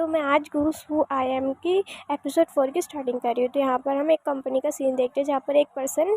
तो मैं आज गूस हू आई एम की एपिसोड 4 की स्टार्टिंग कर रही हूँ। तो यहाँ पर हम एक कंपनी का सीन देखते हैं जहाँ पर एक पर्सन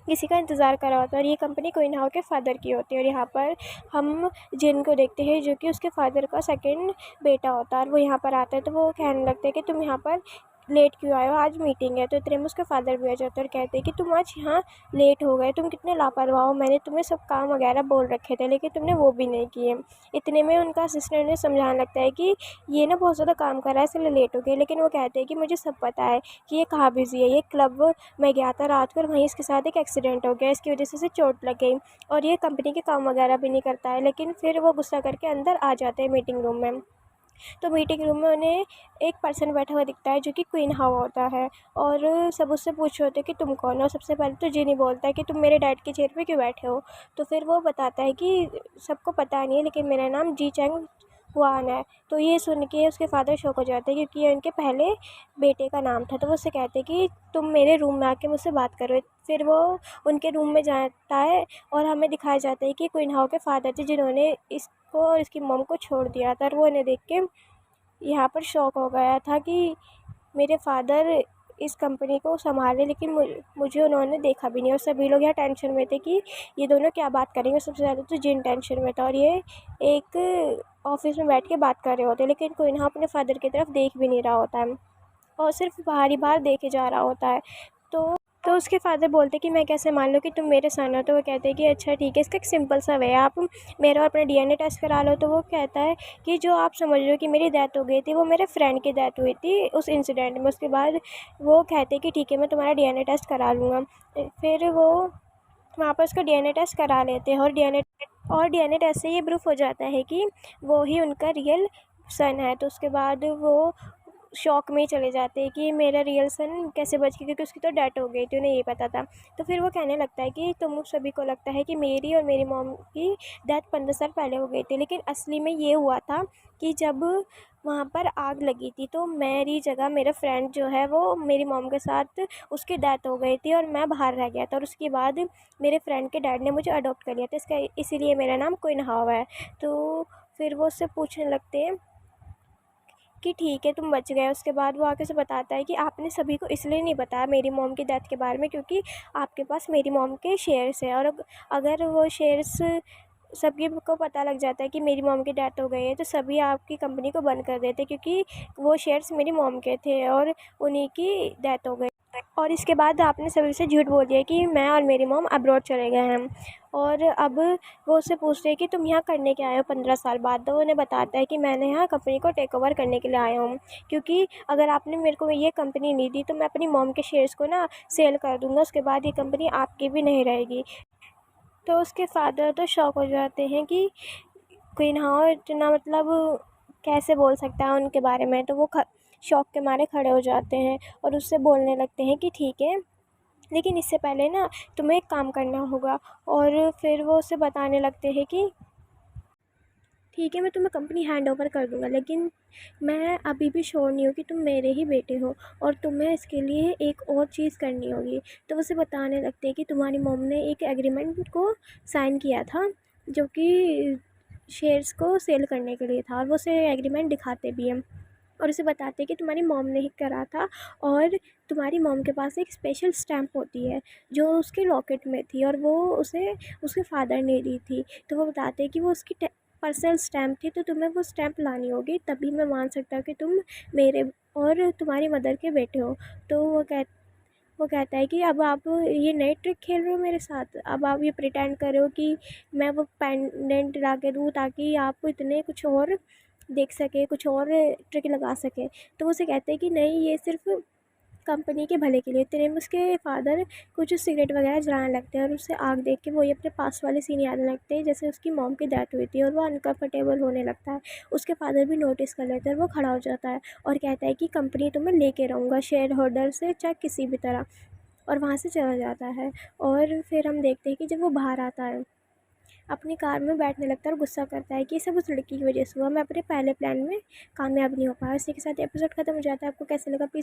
किसी का इंतज़ार कर रहा होता है और ये कंपनी क्वीन हाउ के फादर की होती है। और यहाँ पर हम जिन को देखते हैं जो कि उसके फादर का सेकंड बेटा होता है और वो यहाँ पर आता है। तो वो कहने लगते हैं कि तुम यहाँ पर लेट क्यों आए हो, आज मीटिंग है। तो इतने में उसके फादर भी आ जाते हैं और कहते हैं कि तुम आज यहाँ लेट हो गए, तुम कितने लापरवाह हो, मैंने तुम्हें सब काम वगैरह बोल रखे थे लेकिन तुमने वो भी नहीं किए। इतने में उनका असिस्टेंट ने समझाने लगता है कि ये ना बहुत ज़्यादा काम कर रहा है इसलिए लेट हो गया। लेकिन वो कहते हैं कि मुझे सब पता है कि ये कहाँ बिज़ी है, ये क्लब में गया था रात को और वहीं इसके साथ एक एक्सीडेंट हो गया, इसकी वजह से इसे चोट लग गई और ये कंपनी के काम वगैरह भी नहीं करता है। लेकिन फिर वो गुस्सा करके अंदर आ जाते हैं मीटिंग रूम में। तो मीटिंग रूम में उन्हें एक पर्सन बैठा हुआ दिखता है जो कि क्वीन हाउ होता है और सब उससे पूछ रहे होते हैं कि तुम कौन हो। सबसे पहले तो जिनी बोलता है कि तुम मेरे डैड की चेयर पे क्यों बैठे हो। तो फिर वो बताता है कि सबको पता नहीं है लेकिन मेरा नाम जी चैंग हुआन है। तो ये सुन के उसके फादर शॉक हो जाते हैं क्योंकि ये उनके पहले बेटे का नाम था। तो वो उससे कहते हैं कि तुम मेरे रूम में आके मुझसे बात करो। फिर वो उनके रूम में जाता है और हमें दिखाया जाता है कि क्वीन हाउ के फादर थे जिन्होंने इसको और इसकी मॉम को छोड़ दिया था और वो इन्हें देख के यहाँ पर शॉक हो गया था कि मेरे फादर इस कंपनी को संभाले लेकिन मुझे उन्होंने देखा भी नहीं। और सभी लोग यहाँ टेंशन में थे कि ये दोनों क्या बात करेंगे। सबसे ज़्यादा तो जिन टेंशन में था और ये एक ऑफिस में बैठ के बात कर रहे होते लेकिन कोई ना अपने फादर की तरफ देख भी नहीं रहा होता है और सिर्फ बाहर देखे जा रहा होता है। तो तो उसके फादर बोलते कि मैं कैसे मान लूँ कि तुम मेरे सन हो। तो वो कहते हैं कि अच्छा ठीक है, इसका एक सिंपल सा वे है, आप मेरा और अपना डीएनए टेस्ट करा लो। तो वो कहता है कि जो आप समझ रहे हो कि मेरी डेथ हो गई थी वो मेरे फ्रेंड की डेथ हुई थी उस इंसिडेंट में। उसके बाद वो कहते हैं कि ठीक है मैं तुम्हारा डीएनए टेस्ट करा लूँगा। फिर वो वहाँ पर उसका डीएनए टेस्ट करा लेते हैं और डीएनए टेस्ट से ये प्रूफ हो जाता है कि वो ही उनका रियल सन है। तो उसके बाद वो शॉक में ही चले जाते हैं कि मेरा रियल सन कैसे बच गया क्योंकि उसकी तो डेथ हो गई थी, उन्हें ये पता था। तो फिर वो कहने लगता है कि तुम सभी को लगता है कि मेरी और मेरी मॉम की डेथ 15 साल पहले हो गई थी लेकिन असली में ये हुआ था कि जब वहाँ पर आग लगी थी तो मेरी जगह मेरा फ्रेंड जो है वो मेरी मॉम के साथ उसकी डेथ हो गई थी और मैं बाहर रह गया था और उसके बाद मेरे फ्रेंड के डैड ने मुझे अडॉप्ट कर लिया था, इसका इसीलिए मेरा नाम क्वीन हाउ है। तो फिर वो उससे पूछने लगते हैं कि ठीक है तुम बच गए। उसके बाद वो आके से बताता है कि आपने सभी को इसलिए नहीं बताया मेरी मॉम की डेथ के बारे में क्योंकि आपके पास मेरी मॉम के शेयर्स हैं और अगर वो शेयर्स सभी को पता लग जाता है कि मेरी मॉम की डेथ हो गई है तो सभी आपकी कंपनी को बंद कर देते क्योंकि वो शेयर्स मेरी मॉम के थे और उन्हीं की डेथ हो गई। और इसके बाद आपने सभी से झूठ बोल दिया कि मैं और मेरी मॉम अब्रॉड चले गए हैं। और अब वो उससे पूछते हैं कि तुम यहाँ करने के आए हो 15 साल बाद। तो उन्हें बताता है कि मैंने यहाँ कंपनी को टेक ओवर करने के लिए आया हूँ क्योंकि अगर आपने मेरे को ये कंपनी नहीं दी तो मैं अपनी मॉम के शेयर्स को ना सेल कर दूँगा, उसके बाद ये कंपनी आपकी भी नहीं रहेगी। तो उसके फादर तो शॉक हो जाते हैं कि क्वीन हाउ इतना मतलब कैसे बोल सकता है उनके बारे में। तो वो शॉक के मारे खड़े हो जाते हैं और उससे बोलने लगते हैं कि ठीक है लेकिन इससे पहले ना तुम्हें एक काम करना होगा। और फिर वो उसे बताने लगते हैं कि ठीक है मैं तुम्हें कंपनी हैंड ओवर कर दूँगा लेकिन मैं अभी भी श्योर नहीं हूँ कि तुम मेरे ही बेटे हो और तुम्हें इसके लिए एक और चीज़ करनी होगी। तो उसे बताने लगते हैं कि तुम्हारी मॉम ने एक एग्रीमेंट को साइन किया था जो कि शेयर्स को सेल करने के लिए था और वो उसे एग्रीमेंट दिखाते भी हैं और उसे बताते हैं कि तुम्हारी मॉम ने ही करा था और तुम्हारी मॉम के पास एक स्पेशल स्टैम्प होती है जो उसके लॉकेट में थी और वो उसे उसके फादर ने दी थी। तो वो बताते हैं कि वो उसकी पर्सनल स्टैम्प थी तो तुम्हें वो स्टैम्प लानी होगी तभी मैं मान सकता हूँ कि तुम मेरे और तुम्हारी मदर के बेटे हो। तो वो कहता है कि अब आप ये नई ट्रिक खेल रहे हो मेरे साथ, अब आप ये प्रिटेंड कर रहे हो कि मैं वो पेंडेंट ला के दूँ ताकि आप इतने कुछ और देख सके, कुछ और ट्रिक लगा सके। तो वो उसे कहते हैं कि नहीं ये सिर्फ कंपनी के भले के लिए। इतने में उसके फादर कुछ सिगरेट वगैरह जलाने लगते हैं और उसे आग देख के वही अपने पास वाले सीन याद आने लगते हैं जैसे उसकी मॉम की डेथ हुई थी और वो अनकंफर्टेबल होने लगता है। उसके फादर भी नोटिस कर लेते हैं और वो खड़ा हो जाता है और कहता है कि कंपनी तो मैं लेके रहूँगा शेयर होल्डर से चाहे किसी भी तरह, और वहाँ से चला जाता है। और फिर हम देखते हैं कि जब वो बाहर आता है अपनी कार में बैठने लगता है और गुस्सा करता है कि सब उस लड़की की वजह से हुआ, मैं अपने पहले प्लान में कामयाब नहीं हो पाया। इसी के साथ एपिसोड खत्म हो जाता है। आपको कैसे लगा प्लीज़